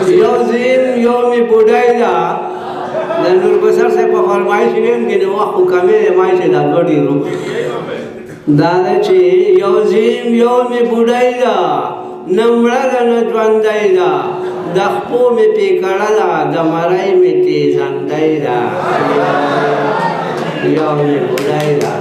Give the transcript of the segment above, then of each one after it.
یو زیم یو می بودای دا د نور بسر سے په فرمایش ویم کې نو وخت کمې مای چې دا ګډي رو دا چې یو زیم یو می بودای دا نمړه د ژوندای دا د خپو می پیکړه دا د مړای می تیزندای دا یو می بودای دا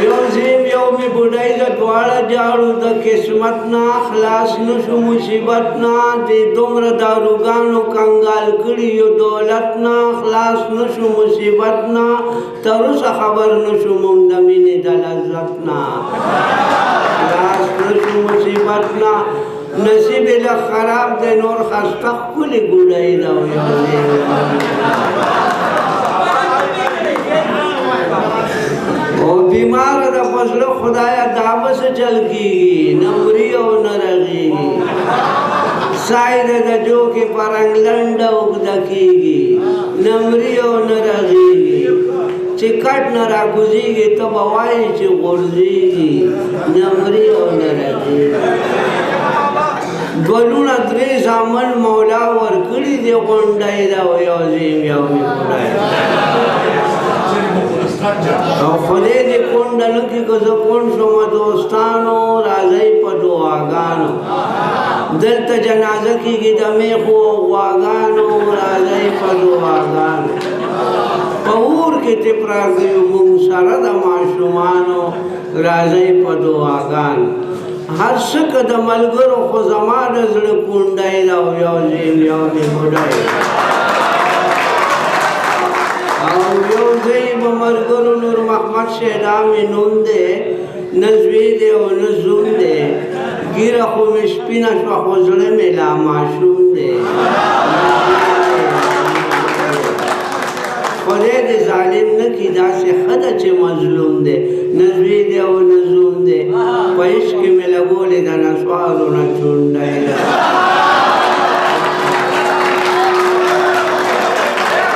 یو زیم یو می بودای دا دواړه جاړو د قسمت نه خلاص نشو مصیبت نه د دومره داروګانو کنګال کړي یو دولت نه خلاص نشو مصیبت نه تر اوسه خبر نشو مونږ د مینې د لذت نه خلاص نشو مصیبت نه نصیب له خراب د نور خسته ښکلې ګوډۍ ده یو زیم او بیمار د فضل خدایا دعوه سے چل کی نمری او نرغی ساید د جو کے پرنگ لنڈا اگدکی نمری او نرغی چکٹ نرا گزی گی تب اوائی چی غرزی گی نمری او نرغی دولون ادری زامن مولا ورکڑی دی غنڈائی دا و یوزیم یومی خدای او خدای دې کونډه نه کړي که زه کونډ شومه دوستانو راځئ په دعاګانو دلته جنازه کېږي د میخو او غواګانو راځئ په دعاګانو په اور کې ته پراږدیو مونږ سره د ماشومانو راځئ په دعاګانو هر څه که د ملګرو خو زما د زړه کونډی ده او یو زیم یو مې بوډی او یو ځای به ملګرو نور محمد شهدا مې نوم دی نه زوی دی او نه زوم دی ږیره خو مې سپینه شوه خو زړه مې لا ماشوم دی خدای دې ظالم نه کړي داسې ښه ده چې مظلوم دی نه زوی دی او نه زوم دی په عشق کې مې لګولې د نسوارو نه چونډی